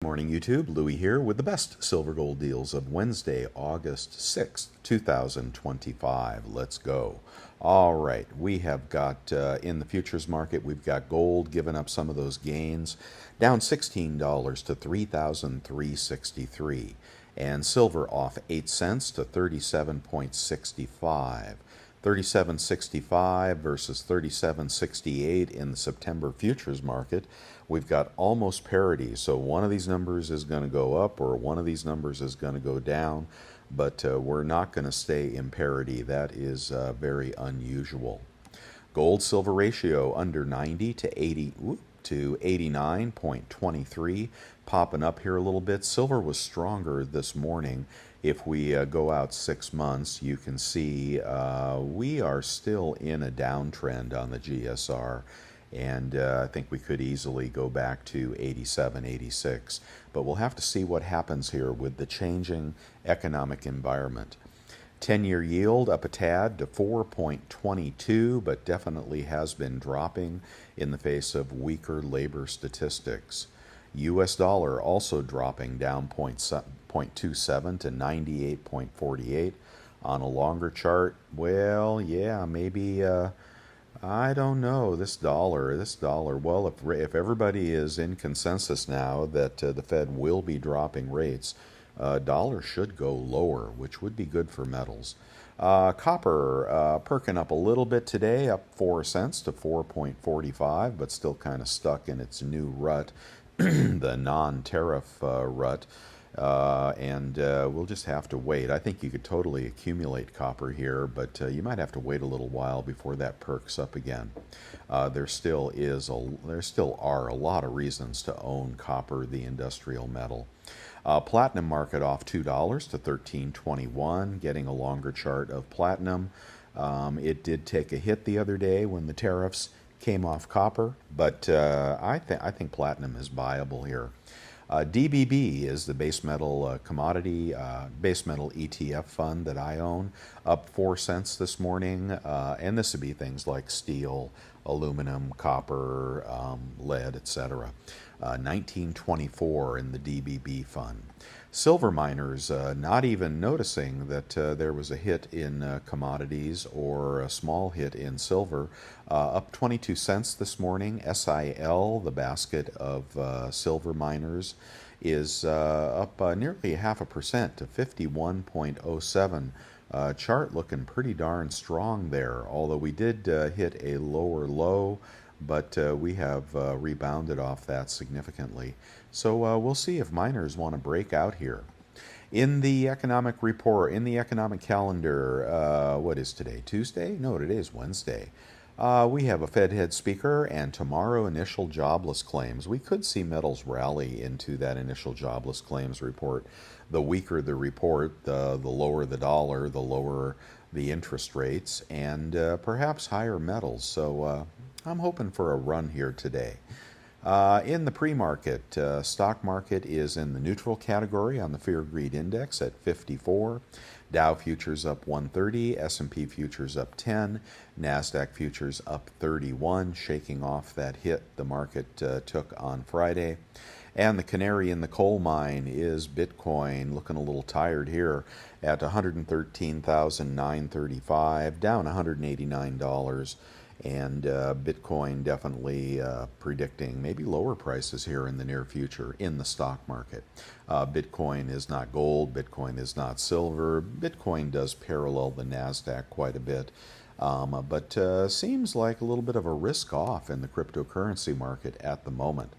Morning YouTube, Louie here with the best silver gold deals of Wednesday, August 6th, 2025. Let's go. All right, we have got in the futures market, we've got gold giving up some of those gains, down $16 to 3,363, and silver off 8 cents to 37.65. 37.65 versus 37.68 in the September futures market. We've got almost parity, so one of these numbers is going to go up or one of these numbers is going to go down, but we're not going to stay in parity. That is very unusual. Gold silver ratio under 90 to 80 to 89.23, popping up here a little bit. Silver was stronger this morning. If we go out 6 months, you can see we are still in a downtrend on the GSR, and I think we could easily go back to 87, 86. But we'll have to see what happens here with the changing economic environment. 10-year yield up a tad to 4.22, but definitely has been dropping in the face of weaker labor statistics. U.S. dollar also dropping down 0.27 to 98.48. On a longer chart, well, yeah, maybe, I don't know, this dollar, well, if everybody is in consensus now that the Fed will be dropping rates, dollar should go lower, which would be good for metals. Copper perking up a little bit today, up 4 cents to 4.45, but still kind of stuck in its new rut, the non-tariff rut, and we'll just have to wait. I think you could totally accumulate copper here, but you might have to wait a little while before that perks up again. There still are a lot of reasons to own copper, the industrial metal. Platinum market off $2 to 13.21, getting a longer chart of platinum. It did take a hit the other day when the tariffs came off copper, but I think platinum is viable here. DBB is the base metal commodity, base metal ETF fund that I own, up 4 cents this morning, and this would be things like steel, aluminum, copper, lead, etc. 1924 in the DBB fund. Silver miners not even noticing that there was a hit in commodities or a small hit in silver, up 22 cents this morning. SIL, the basket of silver miners, is up nearly 0.5% to 51.07. Chart looking pretty darn strong there, although we did hit a lower low, but we have rebounded off that significantly. So we'll see if miners want to break out here. In the economic report, in the economic calendar, what is today? Tuesday? No, today is Wednesday. We have a Fed head speaker, and tomorrow initial jobless claims. We could see metals rally into that initial jobless claims report. The weaker the report, the lower the dollar, the lower the interest rates, and perhaps higher metals. So I'm hoping for a run here today. In the pre-market, stock market is in the neutral category on the Fear Greed Index at 54. Dow futures up 130, S&P futures up 10, NASDAQ futures up 31, shaking off that hit the market took on Friday. And the canary in the coal mine is Bitcoin, looking a little tired here at 113,935, down $189. And Bitcoin definitely predicting maybe lower prices here in the near future in the stock market. Bitcoin is not gold, Bitcoin is not silver. Bitcoin does parallel the NASDAQ quite a bit, but seems like a little bit of a risk off in the cryptocurrency market at the moment.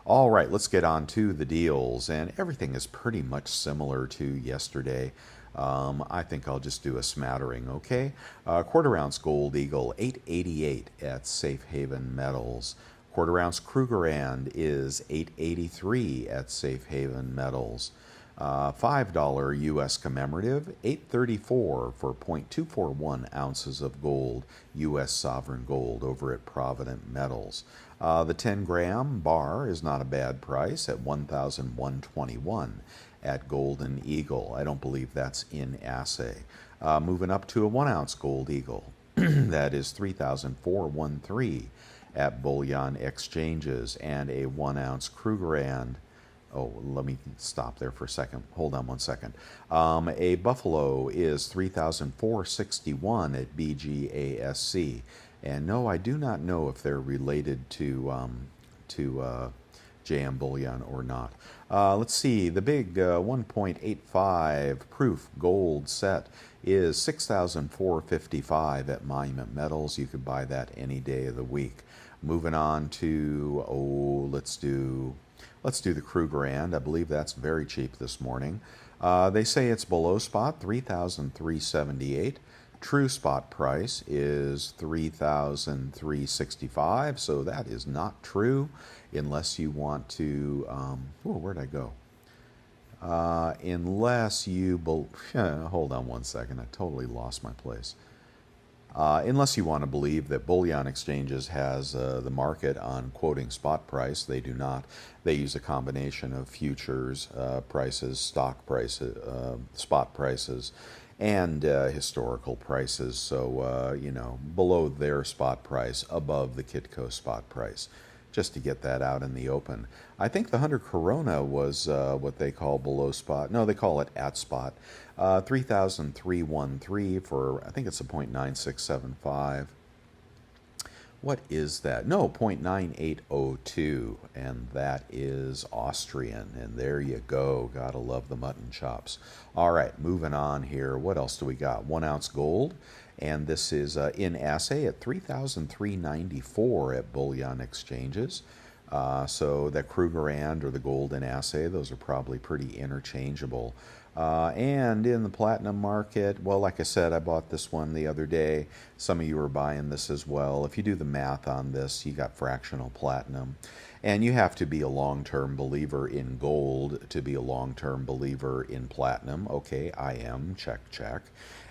All right, let's get on to the deals, and everything is pretty much similar to yesterday. I think I'll just do a smattering, okay? Quarter ounce gold eagle, 888 at Safe Haven Metals. Quarter ounce Krugerrand is 883 at Safe Haven Metals. $5 U.S. commemorative, 834 for 0.241 ounces of gold, U.S. sovereign gold over at Provident Metals. The 10-gram bar is not a bad price at 1,121 at Golden Eagle. I don't believe that's in assay. Moving up to a 1-ounce Gold Eagle, that is 3,413 at Bullion Exchanges, and a 1-ounce Krugerrand Oh, let me stop there for a second. Hold on one second. A Buffalo is 3,461 at BGASC. And no, I do not know if they're related to JM Bullion or not. Let's see, the big 1.85 proof gold set is 6,455 at Monument Metals. You could buy that any day of the week. Moving on to, let's do the Krugerrand. I believe that's very cheap this morning. They say it's below spot, 3,378. True spot price is 3,365, so that is not true unless you want to, where'd I go? Unless you, hold on one second, I totally lost my place. Unless you want to believe that bullion exchanges has the market on quoting spot price, they do not. They use a combination of futures prices, stock prices, spot prices, and historical prices. So, below their spot price, above the Kitco spot price, just to get that out in the open. I think the 100 Corona was what they call below spot. No, they call it at spot. 3,313 for, I think it's a 0.9675. What is that? No, 0.9802, and that is Austrian. And there you go. Gotta love the mutton chops. All right, moving on here. What else do we got? 1 ounce gold, and this is in assay at 3,394 at bullion exchanges. So that Krugerrand or the gold in assay, those are probably pretty interchangeable. And in the platinum market, well, like I said, I bought this one the other day. Some of you are buying this as well. If you do the math on this, you got fractional platinum. And you have to be a long-term believer in gold to be a long-term believer in platinum. Okay, I am, check, check.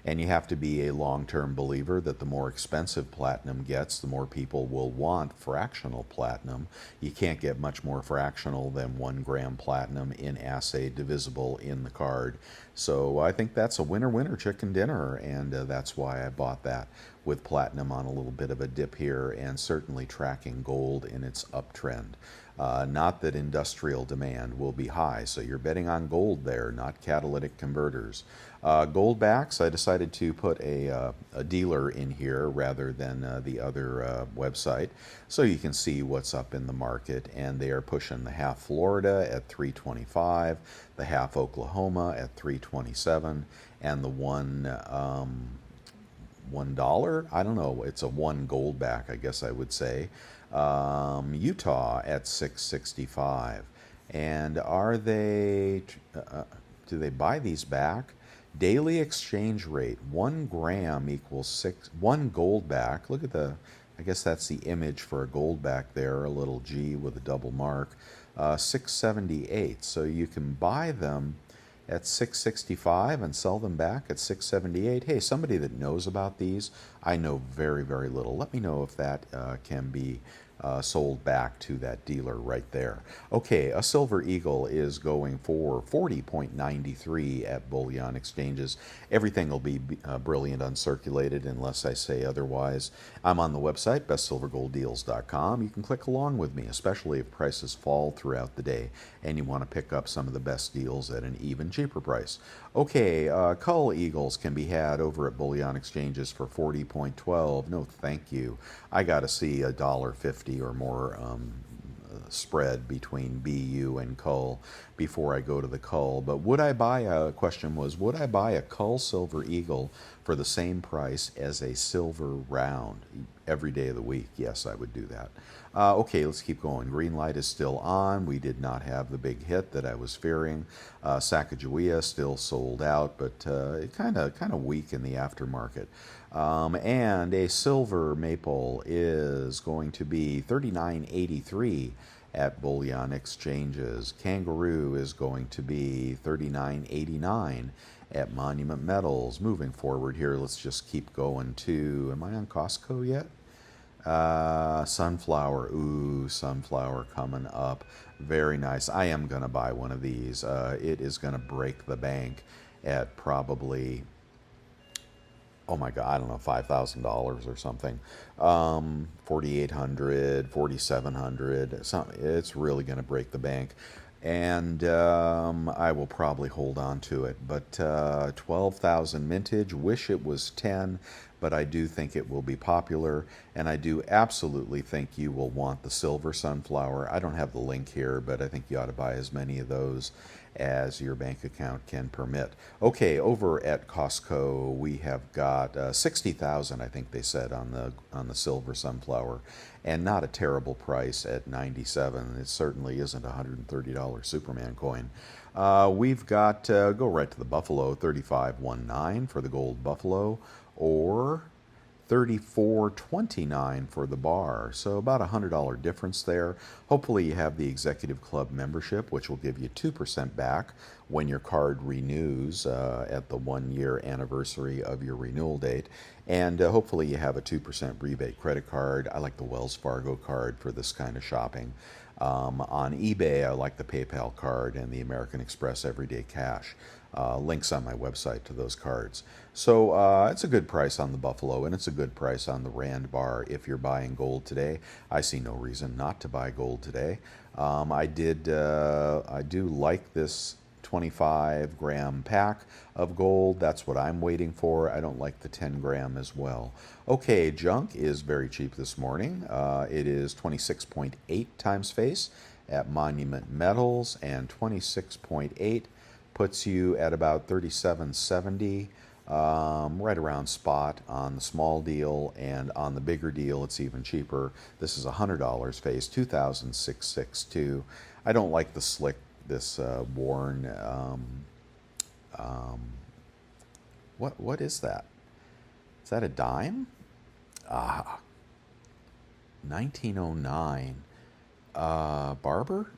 And you have to be a long-term believer that the more expensive platinum gets, the more people will want fractional platinum. You can't get much more fractional than 1 gram platinum in assay divisible in the card. So I think that's a winner chicken dinner, and that's why I bought that, with platinum on a little bit of a dip here and certainly tracking gold in its uptrend. Not that industrial demand will be high, so you're betting on gold there, not catalytic converters. Goldbacks, I decided to put a dealer in here rather than the other website, so you can see what's up in the market. And they are pushing the half Florida at 325, the half Oklahoma at 327, and the $1, I don't know, it's a 1 Goldback, I guess I would say, Utah at 665. And are they, do they buy these back? Daily exchange rate, 1 gram equals 1 Goldback. Look at the, I guess that's the image for a Goldback there, a little G with a double mark, 678. So you can buy them at 665 and sell them back at 678. Hey, somebody that knows about these, I know very, very little. Let me know if that can be sold back to that dealer right there. Okay, a Silver Eagle is going for 40.93 at bullion exchanges. Everything will be brilliant uncirculated unless I say otherwise. I'm on the website, bestsilvergolddeals.com. You can click along with me, especially if prices fall throughout the day and you want to pick up some of the best deals at an even cheaper price. Okay, Cull Eagles can be had over at bullion exchanges for 40.12. No, thank you. I got to see $1.50 or more spread between BU and Cull before I go to the Cull. But would I buy question was, would I buy a Cull Silver Eagle for the same price as a silver round every day of the week? Yes, I would do that. Okay, let's keep going. Green light is still on. We did not have the big hit that I was fearing. Sacagawea still sold out, but kind of weak in the aftermarket. And a silver maple is going to be $39.83 at bullion exchanges. Kangaroo is going to be $39.89 at Monument Metals. Moving forward here, let's just keep going to, am I on Costco yet? Sunflower, ooh, sunflower coming up. Very nice. I am going to buy one of these. It is going to break the bank at probably, oh my God, I don't know, $5,000 or something. 4,800, 4,700. It's really going to break the bank. and I will probably hold on to it. But 12,000 mintage, wish it was 10, but I do think it will be popular, and I do absolutely think you will want the silver sunflower. I don't have the link here, but I think you ought to buy as many of those as your bank account can permit. Okay, over at Costco, we have got 60,000, I think they said, on the silver sunflower, and not a terrible price at 97. It certainly isn't a $130 Superman coin. We've got go right to the Buffalo, 35.19 for the gold Buffalo, or 34.29 for the bar. So about a $100 difference there. Hopefully you have the executive club membership, which will give you 2% back when your card renews at the 1 year anniversary of your renewal date. And hopefully you have a 2% rebate credit card. I like the Wells Fargo card for this kind of shopping. On eBay, I like the PayPal card and the American Express Everyday Cash. Links on my website to those cards. So it's a good price on the Buffalo, and it's a good price on the Rand bar if you're buying gold today. I see no reason not to buy gold today. I do like this 25-gram pack of gold. That's what I'm waiting for. I don't like the 10-gram as well. Okay, junk is very cheap this morning. It is 26.8 times face at Monument Metals, and 26.8 puts you at about 37.70, right around spot on the small deal, and on the bigger deal it's even cheaper. This is $100 face, 2,662. I don't like the slick, this worn. What is that? Is that a dime? 1909. Barber?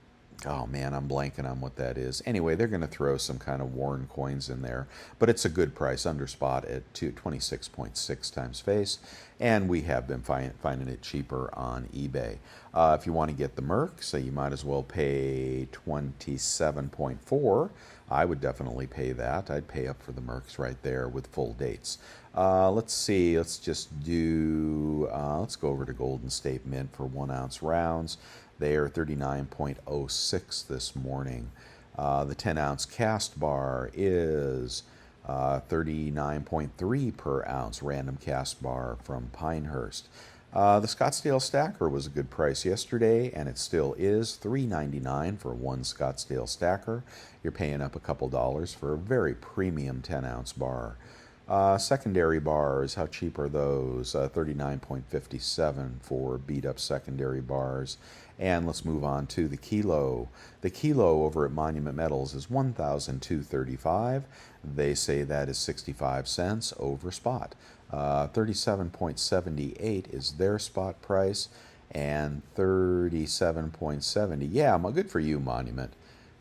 Oh man, I'm blanking on what that is. Anyway, they're going to throw some kind of worn coins in there, but it's a good price under spot at 26.6 times face, and we have been finding it cheaper on eBay. If you want to get the Merc, so you might as well pay 27.4. I would definitely pay that. I'd pay up for the Mercs right there with full dates. Let's see. Let's just do. Let's go over to Golden State Mint for 1 ounce rounds. They are 39.06 this morning. The 10-ounce cast bar is 39.3 per ounce, random cast bar from Pinehurst. The Scottsdale Stacker was a good price yesterday, and it still is $3.99 for one Scottsdale Stacker. You're paying up a couple dollars for a very premium 10-ounce bar. Secondary bars, how cheap are those? 39.57 for beat-up secondary bars. And let's move on to the kilo. The kilo over at Monument Metals is $1,235. They say that is 65 cents over spot. 37.78 is their spot price, and 37.70. Yeah, good for you, Monument.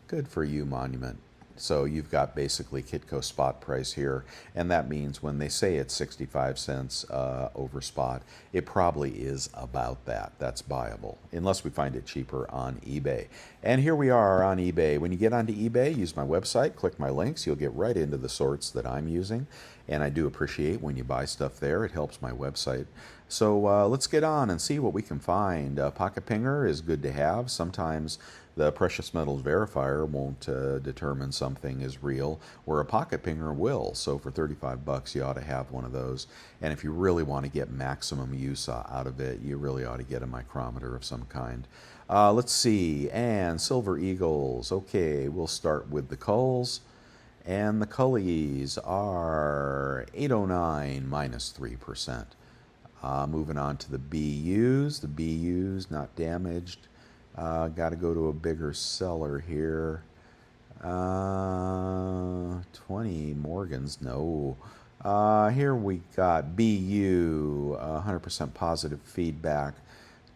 Good for you, Monument. So you've got basically Kitco spot price here, and that means when they say it's 65 cents over spot, it probably is about that. That's buyable, unless we find it cheaper on eBay. And here we are on eBay. When you get onto eBay, use my website, click my links, you'll get right into the sorts that I'm using, and I do appreciate when you buy stuff there. It helps my website. So let's get on and see what we can find. Pocket Pinger is good to have. Sometimes the precious metals verifier won't determine something is real, where a pocket pinger will. So for 35 bucks, you ought to have one of those. And if you really want to get maximum use out of it, you really ought to get a micrometer of some kind. Let's see, and Silver Eagles. Okay, we'll start with the culls. And the cullies are 809 minus 3%. Moving on to the BUs. The BUs not damaged. Got to go to a bigger seller here. 20 Morgans, no. Here we got BU, 100% positive feedback.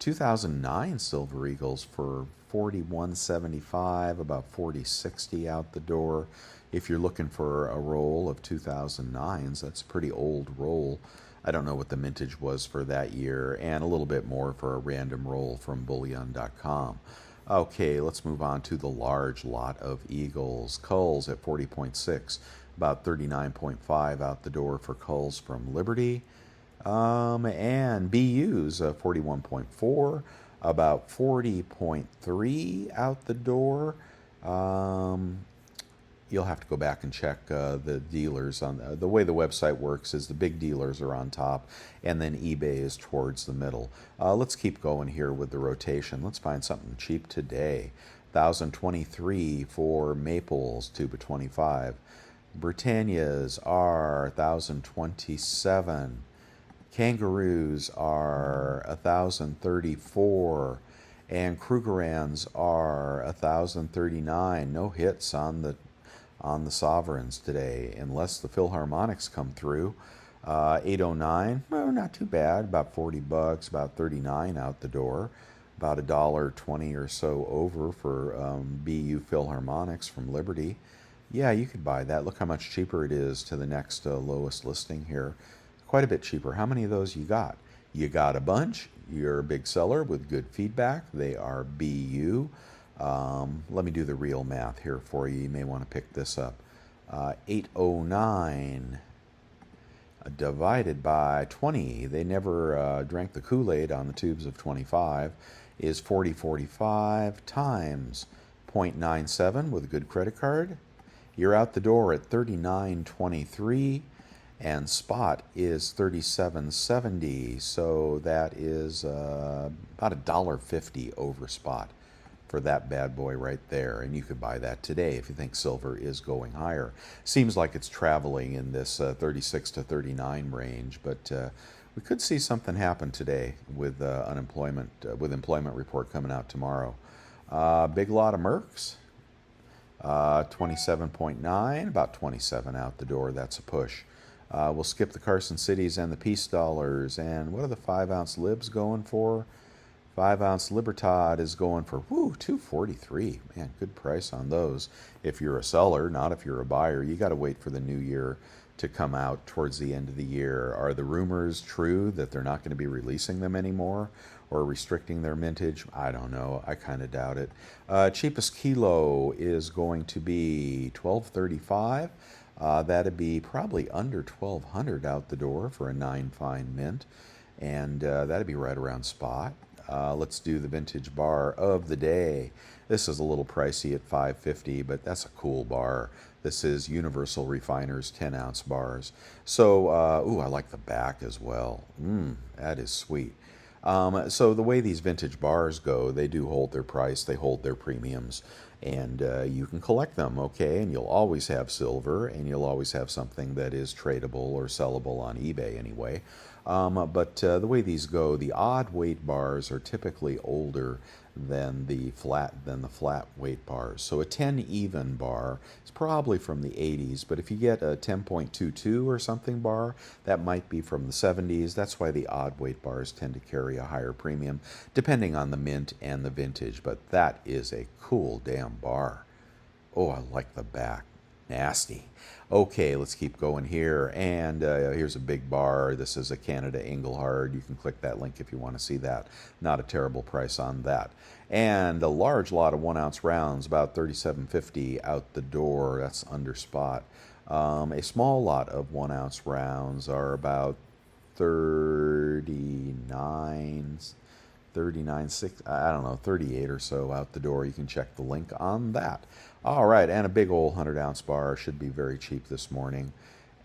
2009 Silver Eagles for 41.75, about 40.60 out the door. If you're looking for a roll of 2009s, that's a pretty old roll. I don't know what the mintage was for that year, and a little bit more for a random roll from bullion.com. Okay, let's move on to the large lot of Eagles. Culls at 40.6, about 39.5 out the door for culls from Liberty. And BUs 41.4, about 40.3 out the door. Um, you'll have to go back and check the dealers on the way the website works is the big dealers are on top and then eBay is towards the middle. Let's keep going here with the rotation. Let's find something cheap today. 1023 for Maples, tube of 25. Britannias are 1027. Kangaroos are 1034. And Krugerrands are 1039. No hits on the sovereigns today, unless the Philharmonics come through. 809, well, not too bad. About $40, about 39 out the door. About $1.20 or so over for BU Philharmonics from Liberty. Yeah, you could buy that. Look how much cheaper it is to the next lowest listing here. Quite a bit cheaper. How many of those you got? You got a bunch. You're a big seller with good feedback. They are BU. Let me do the real math here for you. You may want to pick this up. 809 divided by 20. They never drank the Kool-Aid on the tubes of 25. Is 4045 times 0.97 with a good credit card. You're out the door at 39.23, and spot is 37.70. So that is about $1.50 over spot for that bad boy right there. And you could buy that today if you think silver is going higher. Seems like it's traveling in this 36 to 39 range, but we could see something happen today with unemployment, with employment report coming out tomorrow. Big lot of Mercs. 27.9, about 27 out the door. That's a push. We'll skip the Carson Cities and the Peace Dollars. And what are the 5-ounce libs going for? 5-ounce Libertad is going for, $2.43. Man, good price on those. If you're a seller, not if you're a buyer. You got to wait for the new year to come out towards the end of the year. Are the rumors true that they're not going to be releasing them anymore or restricting their mintage? I don't know. I kind of doubt it. Cheapest kilo is going to be $12.35. That'd be probably under $1,200 out the door for a 9 fine mint, and that'd be right around spot. Let's do the vintage bar of the day. This is a little pricey at $5.50, but that's a cool bar. This is Universal Refiners 10-ounce bars. So, I like the back as well. That is sweet. So the way these vintage bars go, they do hold their price, they hold their premiums, and you can collect them, okay? And you'll always have silver, and you'll always have something that is tradable or sellable on eBay anyway. But the way these go, the odd weight bars are typically older than the flat weight bars. So a 10 even bar is probably from the 80s, but if you get a 10.22 or something bar, that might be from the 70s. That's why the odd weight bars tend to carry a higher premium, depending on the mint and the vintage. But that is a cool damn bar. Oh, I like the back. Nasty. Okay, let's keep going here. And here's a big bar. This is a Canada Engelhard. You can click that link if you want to see that. Not a terrible price on that. And a large lot of 1-ounce rounds, about $37.50 out the door. That's under spot. A small lot of 1-ounce rounds are about 39, 6, I don't know, 38 or so out the door. You can check the link on that. All right, and a big old 100-ounce bar should be very cheap this morning.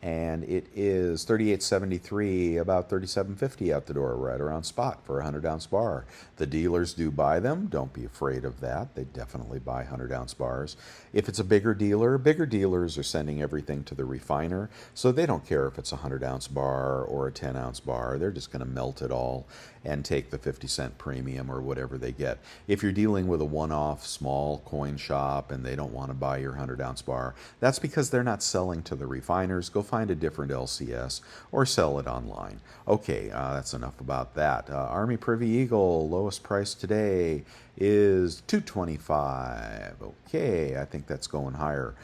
And it is $38.73, about $37.50 out the door, right around spot for a 100-ounce bar. The dealers do buy them. Don't be afraid of that. They definitely buy 100-ounce bars. If it's a bigger dealers are sending everything to the refiner, so they don't care if it's a 100-ounce bar or a 10-ounce bar. They're just going to melt it all and take the 50-cent premium or whatever they get. If you're dealing with a one-off small coin shop and they don't want to buy your 100-ounce bar, that's because they're not selling to the refiners. Go find a different LCS or sell it online. Okay, that's enough about that. Army Privy Eagle, lowest price today is $2.25. Okay, I think that's going higher.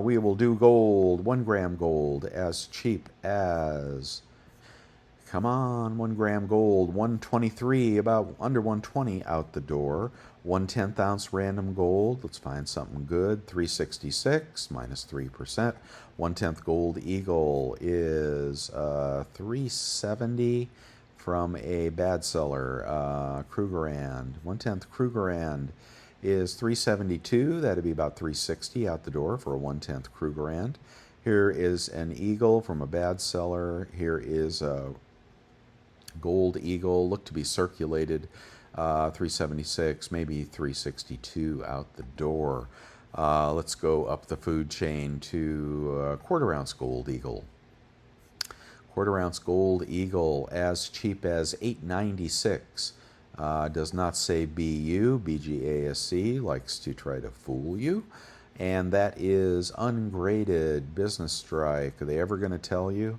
We will do gold, 1 gram gold, as cheap as, come on, 1 gram gold, 123, about under 120 out the door. 1/10 ounce random gold, let's find something good, 366 minus 3%. 1/10 gold eagle is 370 from a bad seller, Krugerrand. 1/10 Krugerrand is 372. That'd be about 360 out the door for a 1/10 Krugerrand. Here is an eagle from a bad seller. Here is a gold eagle, look to be circulated, 376, maybe 362 out the door. Let's go up the food chain to quarter ounce gold eagle. Quarter ounce gold eagle as cheap as 896. Does not say BU. BGASC likes to try to fool you. And that is ungraded business strike. Are they ever going to tell you?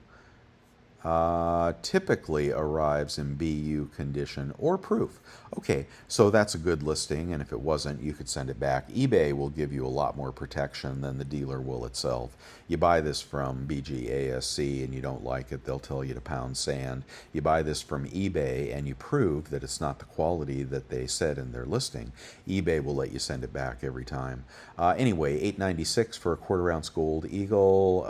Typically arrives in BU condition or proof. Okay, so that's a good listing, and if it wasn't, you could send it back. eBay will give you a lot more protection than the dealer will itself. You buy this from BGASC and you don't like it, they'll tell you to pound sand. You buy this from eBay and you prove that it's not the quality that they said in their listing, eBay will let you send it back every time. Anyway, $8.96 for a quarter ounce gold eagle,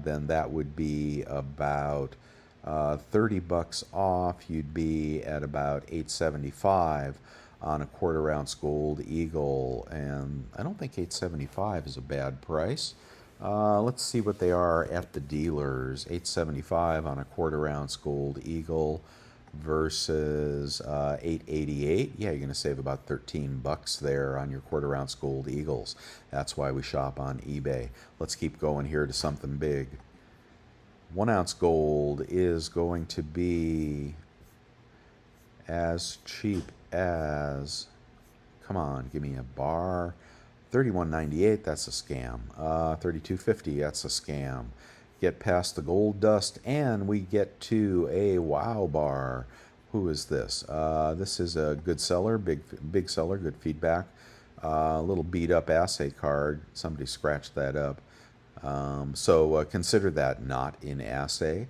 then that would be about $30 off. You'd be at about $8.75 on a quarter ounce gold eagle, and I don't think $8.75 is a bad price. Let's see what they are at the dealers. $8.75 on a quarter ounce gold eagle versus $8.88. Yeah, you're going to save about $13 there on your quarter ounce gold eagles. That's why we shop on eBay. Let's keep going here to something big. 1 ounce gold is going to be as cheap as, come on, give me a bar, $31.98, that's a scam. $32.50, that's a scam. Get past the gold dust and we get to a wow bar. Who is this? This is a good seller, big seller, good feedback. A little beat up assay card. Somebody scratched that up. So consider that not in assay.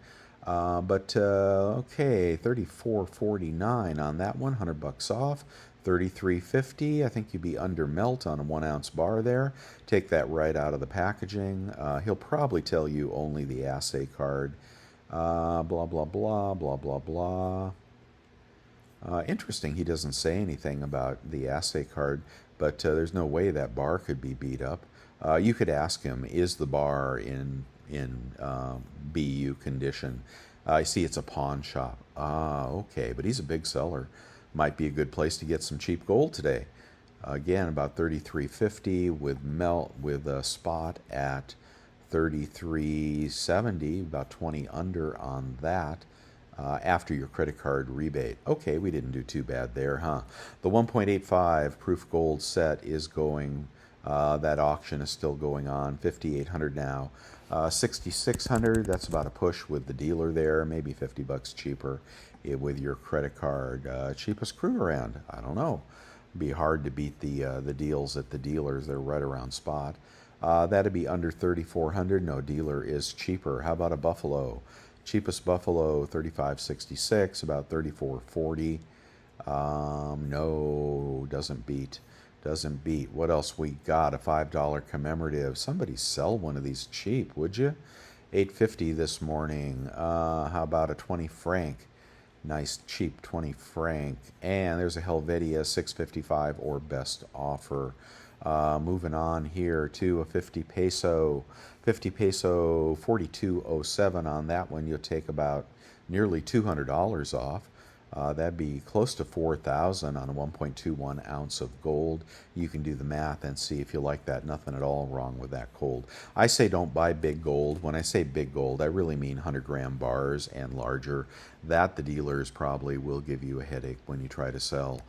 Okay, $34.49 on that one, $100 off. $33.50. I think you'd be under melt on a 1 ounce bar there. Take that right out of the packaging. He'll probably tell you only the assay card. Blah, blah, blah, blah, blah, blah. Interesting, he doesn't say anything about the assay card, but there's no way that bar could be beat up. You could ask him, is the bar in BU condition? I see it's a pawn shop. Okay, but he's a big seller. Might be a good place to get some cheap gold today. Again, about $33.50 with a spot at $33.70, about 20 under on that. After your credit card rebate. Okay, we didn't do too bad there, huh? The 1.85 proof gold set is going, that auction is still going on, $5,800 now. 6,600, that's about a push with the dealer there, maybe $50 cheaper with your credit card. Cheapest Krugerrand, I don't know. Be hard to beat the deals at the dealers, they're right around spot. That'd be under 3,400, no dealer is cheaper. How about a Buffalo? Cheapest Buffalo, $35.66, about $34.40. No, doesn't beat. Doesn't beat. What else we got? A $5 commemorative. Somebody sell one of these cheap, would you? $8.50 this morning. How about a 20 franc? Nice cheap 20 franc. And there's a Helvetia $6.55 or best offer. Moving on here to a 50 peso. 50 peso, 42.07 on that one. You'll take about nearly $200 off. That'd be close to 4,000 on a 1.21 ounce of gold. You can do the math and see if you like that. Nothing at all wrong with that gold. I say don't buy big gold. When I say big gold, I really mean 100-gram bars and larger. That the dealers probably will give you a headache when you try to sell.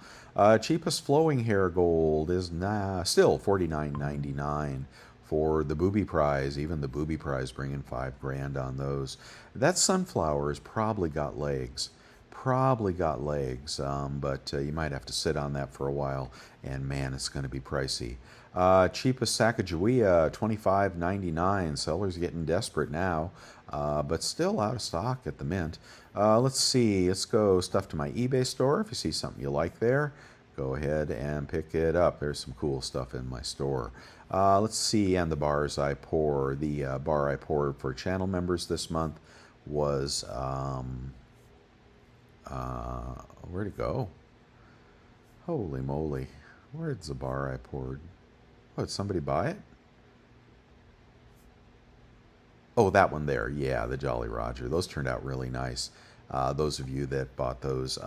Cheapest flowing hair gold is still $49.99 for the booby prize. Even the booby prize bringing $5,000 on those. That sunflower's probably got legs. But you might have to sit on that for a while, and man, it's going to be pricey. Cheapest Sacagawea, $25.99. Sellers getting desperate now, but still out of stock at the mint. Let's see, let's go stuff to my eBay store. If you see something you like there, go ahead and pick it up. There's some cool stuff in my store. Let's see, and the bars I pour. The bar I poured for channel members this month was... where'd it go? Holy moly. Where's the bar I poured? Oh, did somebody buy it? Oh, that one there. Yeah, the Jolly Roger. Those turned out really nice. Those of you that bought those,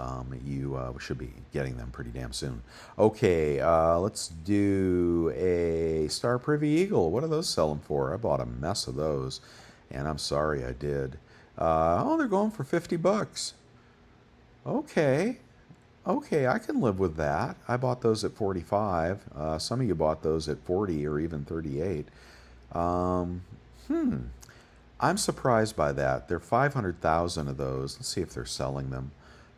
you should be getting them pretty damn soon. Okay, let's do a Star Privy Eagle. What are those selling for? I bought a mess of those, and I'm sorry I did. Oh, they're going for 50 bucks. Okay. Okay, I can live with that. I bought those at 45. Some of you bought those at 40 or even 38. Um, hmm. I'm surprised by that. There are 500,000 of those. Let's see if they're selling them.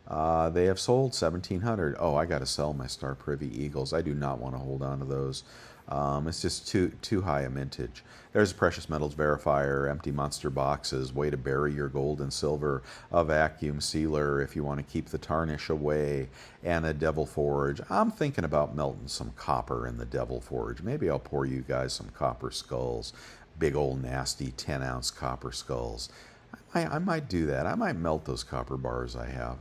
They have sold 1,700. Oh, I got to sell my Star Privy Eagles. I do not want to hold on to those. It's just too high a mintage. There's a precious metals verifier, empty monster boxes, way to bury your gold and silver, a vacuum sealer if you want to keep the tarnish away, and a devil forge. I'm thinking about melting some copper in the devil forge. Maybe I'll pour you guys some copper skulls. Big old nasty 10-ounce copper skulls. I might do that. I might melt those copper bars I have.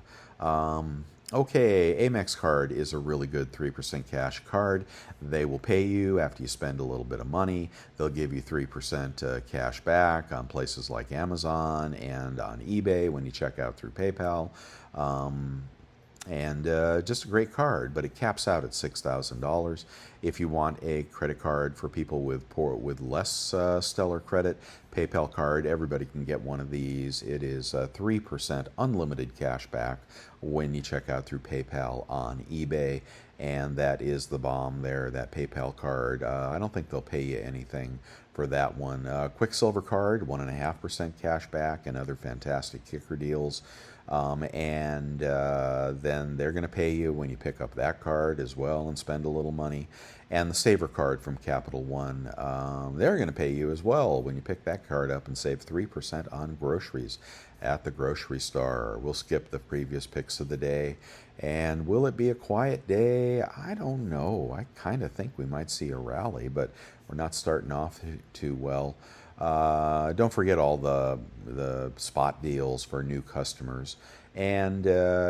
Okay, Amex card is a really good 3% cash card. They will pay you after you spend a little bit of money. They'll give you 3% cash back on places like Amazon and on eBay when you check out through PayPal. And just a great card, but it caps out at $6,000. If you want a credit card for people with less stellar credit, PayPal card, everybody can get one of these. It is 3% unlimited cash back when you check out through PayPal on eBay, and that is the bomb there, that PayPal card. I don't think they'll pay you anything for that one. Quicksilver card, 1.5% cash back, and other fantastic kicker deals. And then they're going to pay you when you pick up that card as well and spend a little money. And the Saver card from Capital One, they're going to pay you as well when you pick that card up and save 3% on groceries at the grocery store. We'll skip the previous picks of the day. And will it be a quiet day? I don't know. I kind of think we might see a rally, but we're not starting off too well. Don't forget all the spot deals for new customers. And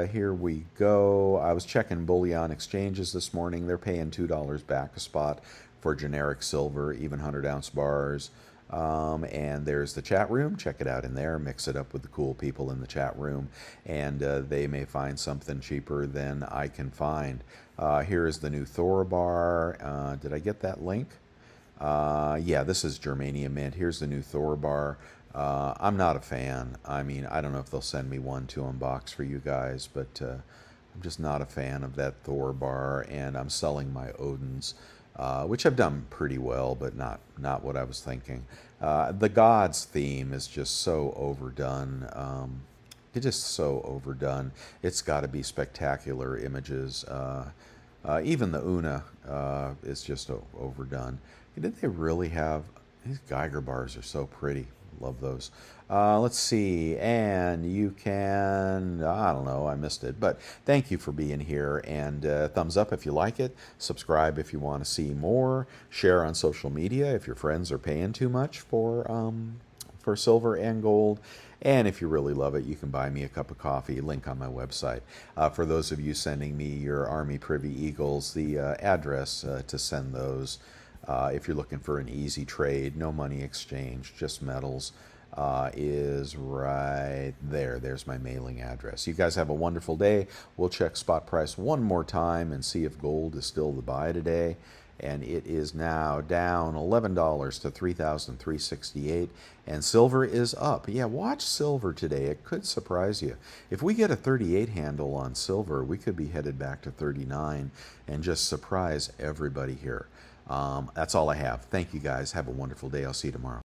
here we go. I was checking bullion exchanges this morning. They're paying $2 back a spot for generic silver, even 100-ounce bars. And there's the chat room. Check it out in there. Mix it up with the cool people in the chat room. And they may find something cheaper than I can find. Here is the new Thor bar. Did I get that link? Yeah, this is Germanium Mint. Here's the new Thor bar. I'm not a fan. I mean, I don't know if they'll send me one to unbox for you guys, but I'm just not a fan of that Thor bar, and I'm selling my Odins, which have done pretty well, but not what I was thinking. The Gods theme is just so overdone. It's just so overdone. It's got to be spectacular images. Even the Una is just overdone. Did they really have... These Geiger bars are so pretty. Love those. Let's see. And you can... I don't know. I missed it. But thank you for being here. And thumbs up if you like it. Subscribe if you want to see more. Share on social media if your friends are paying too much for silver and gold. And if you really love it, you can buy me a cup of coffee, link on my website. For those of you sending me your Army Privy Eagles, the address to send those, if you're looking for an easy trade, no money exchange, just metals, is right there. There's my mailing address. You guys have a wonderful day. We'll check spot price one more time and see if gold is still the buy today. And it is now down $11 to $3,368, and silver is up. Yeah, watch silver today. It could surprise you. If we get a 38 handle on silver, we could be headed back to 39 and just surprise everybody here. That's all I have. Thank you guys. Have a wonderful day. I'll see you tomorrow.